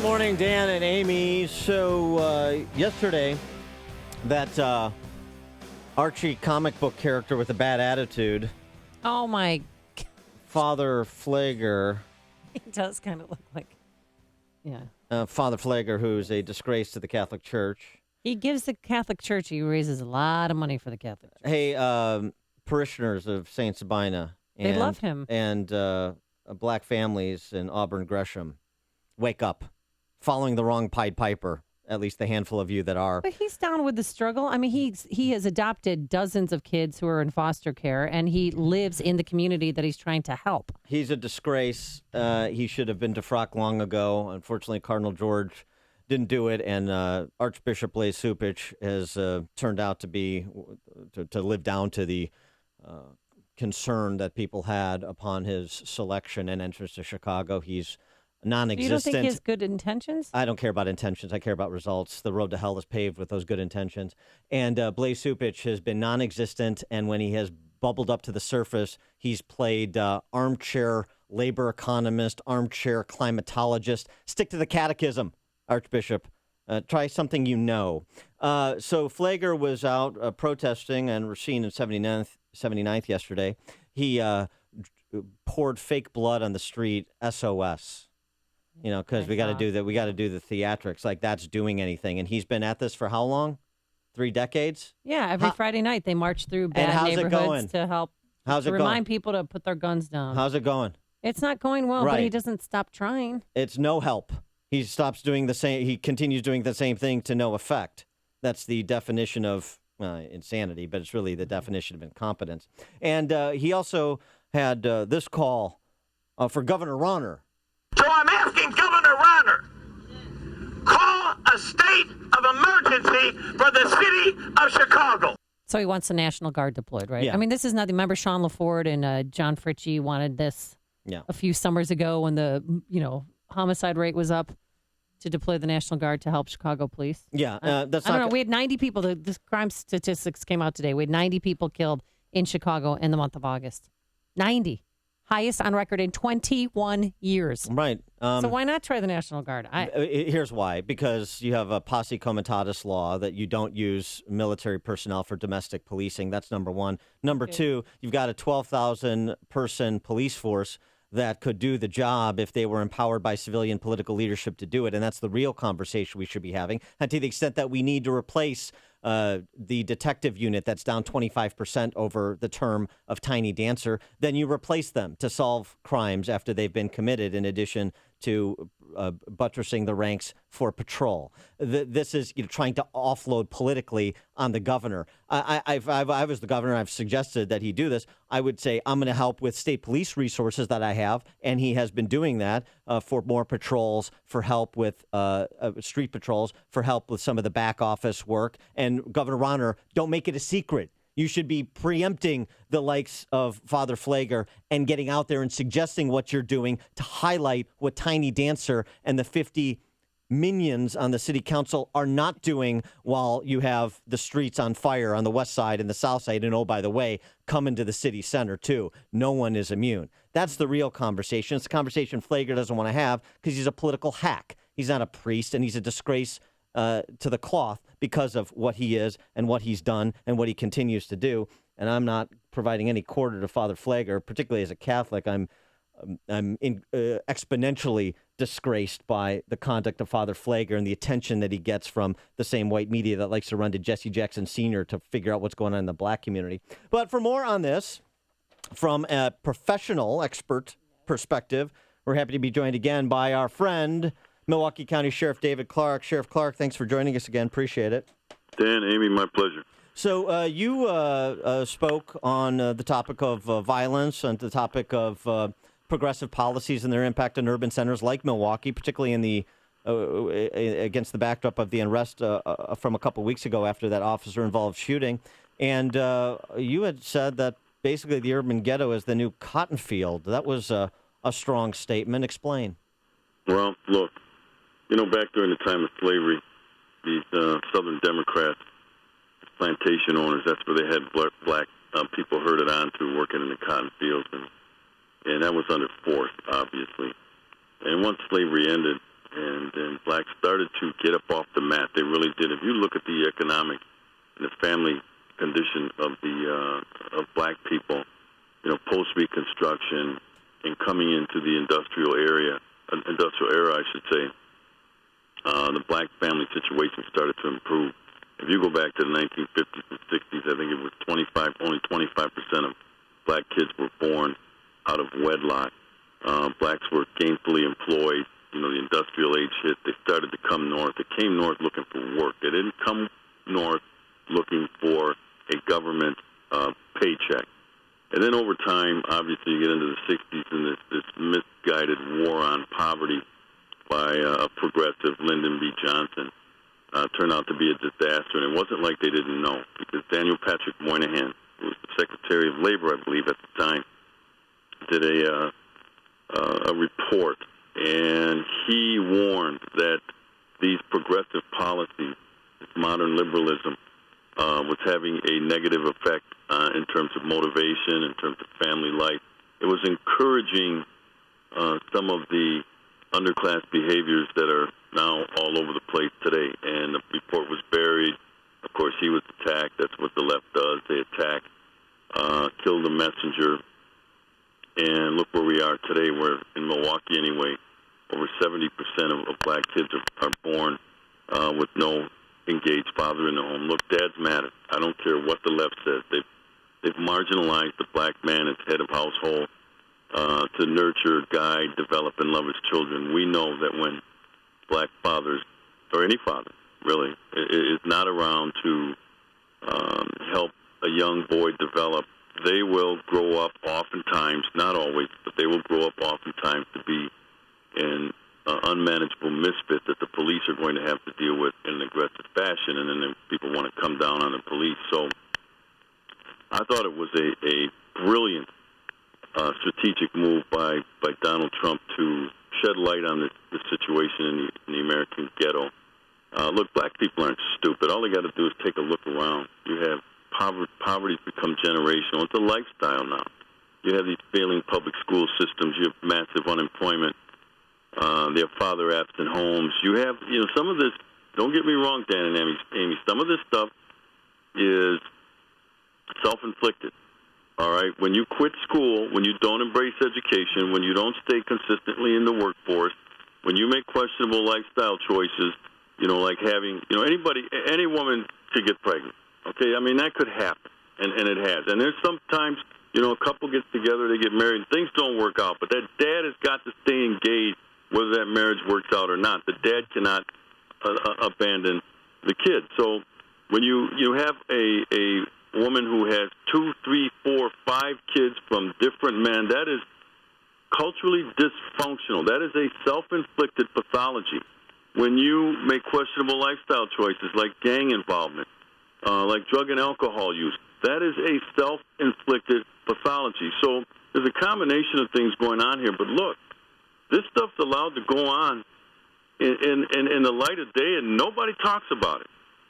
Morning, Dan and Amy. So yesterday, that Archie comic book character with a bad attitude, Oh, my. Father Flager, He does kind of look like. Yeah. Father Flager, who's a disgrace to the Catholic Church. He gives the Catholic Church, he raises a lot of money for the Catholic Church. Hey, parishioners of St. Sabina. They love him. And black families in Auburn Gresham, wake up. Following the wrong Pied Piper, at least the handful of you that are. But he's down with the struggle. I mean, he has adopted dozens of kids who are in foster care, and he lives in the community that he's trying to help. He's a disgrace. He should have been defrocked long ago. Unfortunately, Cardinal George didn't do it, and Archbishop Blaise Supich has turned out to be to live down to the concern that people had upon his selection and entrance to Chicago. He's non-existent. You don't think he has good intentions? I don't care about intentions. I care about results. The road to hell is paved with those good intentions. And Blaise Supich has been non-existent, and when he has bubbled up to the surface, he's played armchair labor economist, armchair climatologist. Stick to the catechism, Archbishop. Try something you know. So Flager was out protesting and Racine in 79th yesterday. He poured fake blood on the street, SOS. You know, because we got to do that. We got to do the theatrics like that's doing anything. And he's been at this for how long? 3 decades? Yeah, every Friday night they march through bad neighborhoods to help remind people to put their guns down. How's it going? It's not going well, but he doesn't stop trying. It's no help. He stops doing the same. He continues doing the same thing to no effect. That's the definition of insanity, but it's really the definition of incompetence. And he also had this call for Governor Rauner. So I'm asking Governor Rauner, call a state of emergency for the city of Chicago. So he wants the National Guard deployed, right? Yeah. I mean, this is nothing. Remember Sean LaFord and John Fritchie wanted this a few summers ago when the homicide rate was up to deploy the National Guard to help Chicago police. Yeah, that's I don't know. We had 90 people. The crime statistics came out today. We had 90 people killed in Chicago in the month of August. 90. Highest on record in 21 years. Right. So why not try the National Guard? Here's why. Because you have a posse comitatus law that you don't use military personnel for domestic policing. That's number one. Number two, you've got a 12,000-person police force that could do the job if they were empowered by civilian political leadership to do it. And that's the real conversation we should be having. And to the extent that we need to replace the detective unit that's down 25% over the term of Tiny Dancer, then you replace them to solve crimes after they've been committed, in addition to buttressing the ranks for patrol. This is trying to offload politically on the governor. I was the governor. I've suggested that he do this. I would say I'm going to help with state police resources that I have, and he has been doing that for more patrols, for help with street patrols, for help with some of the back office work. And Governor Rauner, don't make it a secret. You should be preempting the likes of Father Flager and getting out there and suggesting what you're doing to highlight what Tiny Dancer and the 50 minions on the city council are not doing while you have the streets on fire on the west side and the south side. And, oh, by the way, come into the city center, too. No one is immune. That's the real conversation. It's a conversation Flager doesn't want to have because he's a political hack. He's not a priest, and he's a disgrace to the cloth because of what he is and what he's done and what he continues to do. And I'm not providing any quarter to Father Flager, particularly as a Catholic. I'm exponentially disgraced by the conduct of Father Flager and the attention that he gets from the same white media that likes to run to Jesse Jackson Sr. to figure out what's going on in the black community. But for more on this, from a professional expert perspective, we're happy to be joined again by our friend, Milwaukee County Sheriff David Clarke. Sheriff Clarke, thanks for joining us again. Appreciate it. Dan, Amy, my pleasure. So you spoke on the topic of violence and the topic of progressive policies and their impact on urban centers like Milwaukee, particularly in the against the backdrop of the unrest from a couple weeks ago after that officer-involved shooting. And you had said that basically the urban ghetto is the new cotton field. That was a strong statement. Explain. Well, look, back during the time of slavery, these Southern Democrats, plantation owners, that's where they had black people herded on to working in the cotton fields, and that was under force, obviously. And once slavery ended, and blacks started to get up off the mat. They really did. If you look at the economic and the family condition of black people, post-Reconstruction and coming into the industrial era, I should say, the black family situation started to improve. If you go back to the 1950s and 60s, I think it was only 25% of black kids were born out of wedlock. Blacks were gainfully employed. The industrial age hit. They started to come north. They came north looking for work. They didn't come north looking for a government paycheck. And then over time, obviously, you get into the 60s and this misguided war on poverty by a progressive, Lyndon B. Johnson, turned out to be a disaster. And it wasn't like they didn't know, because Daniel Patrick Moynihan, who was the Secretary of Labor, I believe, at the time, did a report, and he warned that these progressive policies, this modern liberalism, was having a negative effect in terms of motivation, in terms of family life. It was encouraging some of the underclass behaviors that are now all over the place today. And the report was buried. Of course, he was attacked. That's what the left does. They attack, kill the messenger. And look where we are today, where in Milwaukee anyway, over 70% of black kids are born with no engaged father in the home. Look, dads matter. I don't care what the left says. They've marginalized the black man as head of household to nurture, guide, develop, and love his children. We know that when black fathers, or any father, really, is not around to help a young boy develop, they will grow up oftentimes, not always, but they will grow up oftentimes to be an unmanageable misfit that the police are going to have to deal with in an aggressive fashion, and then people want to come down on the police. So I thought it was a brilliant strategic move by Donald Trump to shed light on the situation in the American ghetto. Look, black people aren't stupid. All they got to do is take a look around. You have poverty's become generational. It's a lifestyle now. You have these failing public school systems. You have massive unemployment. They have father-absent homes. You have, some of this, don't get me wrong, Dan and Amy, some of this stuff is self-inflicted, all right? When you quit school, when you don't embrace education, when you don't stay consistently in the workforce, when you make questionable lifestyle choices, like having, any woman could get pregnant, okay? I mean, that could happen, and it has. And there's sometimes, a couple gets together, they get married, and things don't work out, but that dad has got to stay engaged whether that marriage works out or not. The dad cannot abandon the kid. So when you have a woman who has 2, 3, 4, 5 kids from different men, that is culturally dysfunctional. That is a self-inflicted pathology. When you make questionable lifestyle choices like gang involvement, like drug and alcohol use, that is a self-inflicted pathology. So there's a combination of things going on here. But look, this stuff's allowed to go on in the light of day, and nobody talks about it.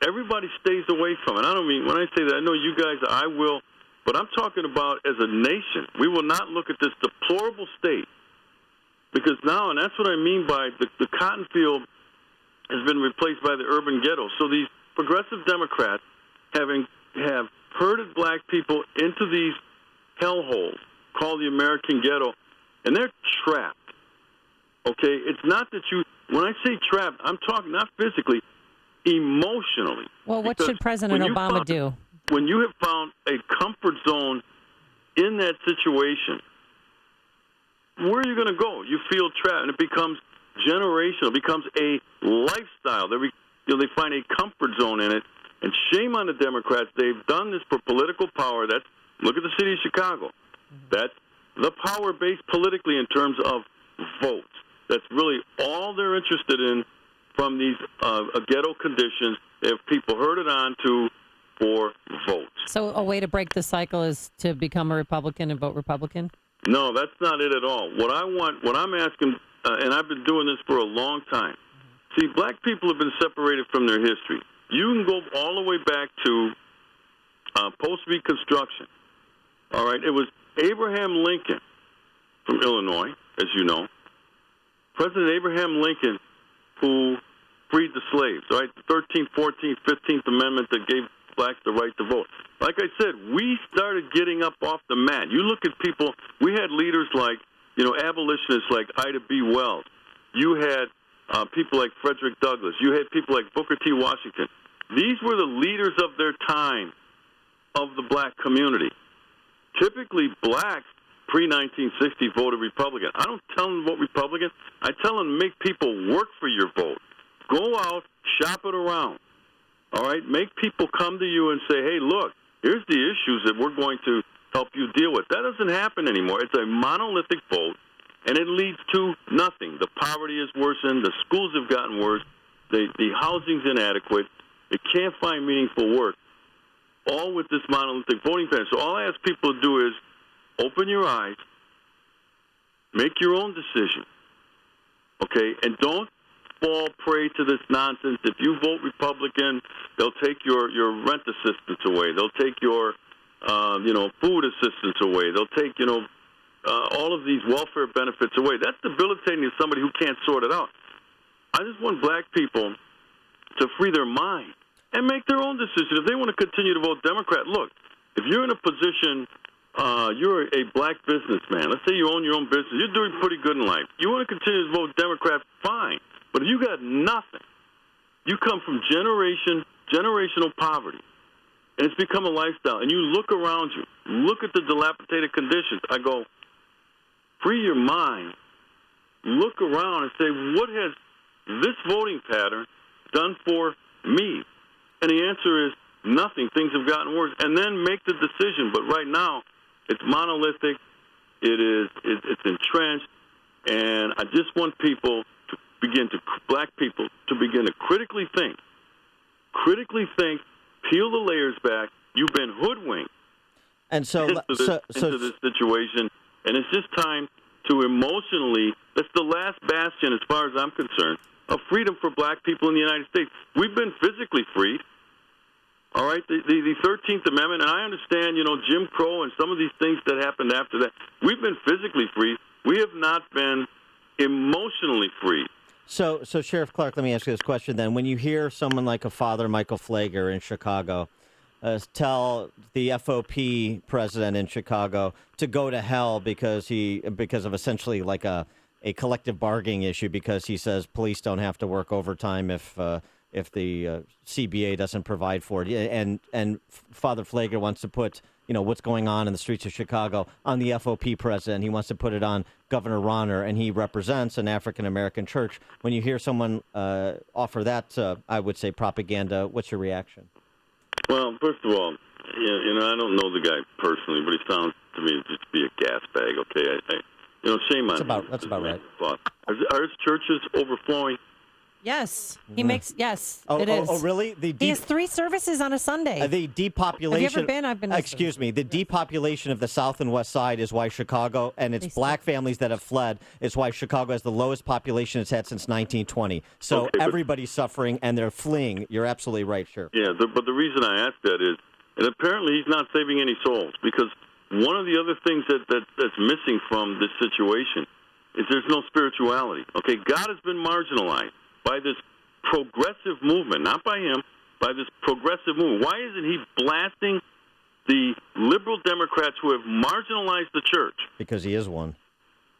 Everybody stays away from it. I don't mean, when I say that, I know you guys, I will, but I'm talking about as a nation. We will not look at this deplorable state, because now, and that's what I mean by the cotton field has been replaced by the urban ghetto. So these progressive Democrats have herded black people into these hellholes called the American ghetto, and they're trapped. Okay, it's not that when I say trapped, I'm talking not physically, emotionally. Well, what should President Obama do? When you have found a comfort zone in that situation, where are you going to go? You feel trapped, and it becomes generational. It becomes a lifestyle. They find a comfort zone in it, and shame on the Democrats. They've done this for political power. Look at the city of Chicago. That's the power base politically in terms of votes. That's really all they're interested in from these ghetto conditions. They have people herded on to for votes. So a way to break the cycle is to become a Republican and vote Republican? No, that's not it at all. What I'm asking, and I've been doing this for a long time. See, black people have been separated from their history. You can go all the way back to post-Reconstruction. All right, it was Abraham Lincoln from Illinois, as you know. President Abraham Lincoln, who freed the slaves, all right? The 13th, 14th, 15th Amendment that gave blacks the right to vote. Like I said, we started getting up off the mat. You look at people, we had leaders like, abolitionists like Ida B. Wells. You had people like Frederick Douglass. You had people like Booker T. Washington. These were the leaders of their time of the black community. Typically, blacks pre-1960 voted Republican. I don't tell them to vote Republican. I tell them to make people work for your vote. Go out, shop it around. All right? Make people come to you and say, hey, look, here's the issues that we're going to help you deal with. That doesn't happen anymore. It's a monolithic vote, and it leads to nothing. The poverty is worsened. The schools have gotten worse. The housing's inadequate. It can't find meaningful work, all with this monolithic voting pattern. So all I ask people to do is open your eyes, make your own decision, okay, and don't fall prey to this nonsense. If you vote Republican, they'll take your rent assistance away. They'll take your, food assistance away. They'll take, all of these welfare benefits away. That's debilitating to somebody who can't sort it out. I just want black people to free their mind and make their own decision. If they want to continue to vote Democrat, look, if you're in a position, you're a black businessman. Let's say you own your own business. You're doing pretty good in life. You want to continue to vote Democrat, fine. But if you got nothing, you come from generational poverty, and it's become a lifestyle, and you look around you, look at the dilapidated conditions. I go, free your mind, look around and say, what has this voting pattern done for me? And the answer is nothing. Things have gotten worse. And then make the decision. But right now, it's monolithic. It's entrenched. And I just want black people to begin to critically think, peel the layers back. You've been hoodwinked into this situation. And it's just time to emotionally, that's the last bastion, as far as I'm concerned, of freedom for black people in the United States. We've been physically freed, all right? The 13th Amendment, and I understand, Jim Crow and some of these things that happened after that. We've been physically freed. We have not been emotionally freed. So Sheriff Clarke, let me ask you this question then. When you hear someone like a Father Michael Pfleger in Chicago tell the FOP president in Chicago to go to hell because of essentially like a collective bargaining issue, because he says police don't have to work overtime if the CBA doesn't provide for it, and Father Pfleger wants to put what's going on in the streets of Chicago on the FOP president. He wants to put it on Governor Rauner, and he represents an African-American church. When you hear someone offer that, I would say, propaganda, what's your reaction? Well, first of all, I don't know the guy personally, but he sounds to me just to be a gas bag, okay? Shame on him. That's about right. Are his churches overflowing? Yes, he makes. Yes, it is. Oh, really? He has 3 services on a Sunday. The depopulation. Have you ever been? I've been. Excuse me. The depopulation of the South and West Side is why Chicago, and it's black families that have fled, is why Chicago has the lowest population it's had since 1920. So everybody's suffering and they're fleeing. You're absolutely right, sure. Yeah, but the reason I ask that is, and apparently he's not saving any souls, because one of the other things that's missing from this situation is there's no spirituality. Okay, God has been marginalized by this progressive movement, not by him, by this progressive movement. Why isn't he blasting the liberal Democrats who have marginalized the church? Because he is one.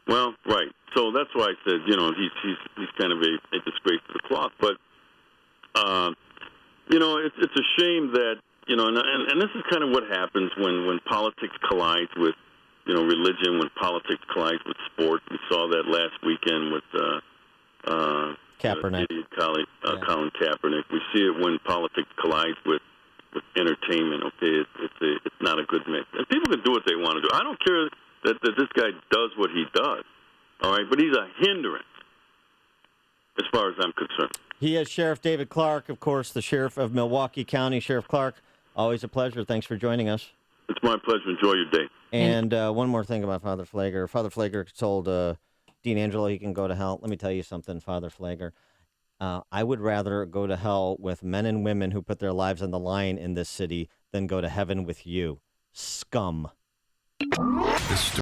Well, right. So that's why I said, he's kind of a disgrace to the cloth. But, it's a shame that, and this is kind of what happens when politics collides with, religion, when politics collides with sport. We saw that last weekend with Kaepernick. Colin Kaepernick. We see it when politics collides with entertainment. Okay, it's not a good mix. And people can do what they want to do. I don't care that this guy does what he does. All right, but he's a hindrance as far as I'm concerned. He is Sheriff David Clarke, of course, the sheriff of Milwaukee County. Sheriff Clarke, always a pleasure. Thanks for joining us. It's my pleasure. Enjoy your day. And one more thing about Father Pfleger. Father Pfleger told Dean Angelo he can go to hell. Let me tell you something, Father Pfleger. I would rather go to hell with men and women who put their lives on the line in this city than go to heaven with you. Scum.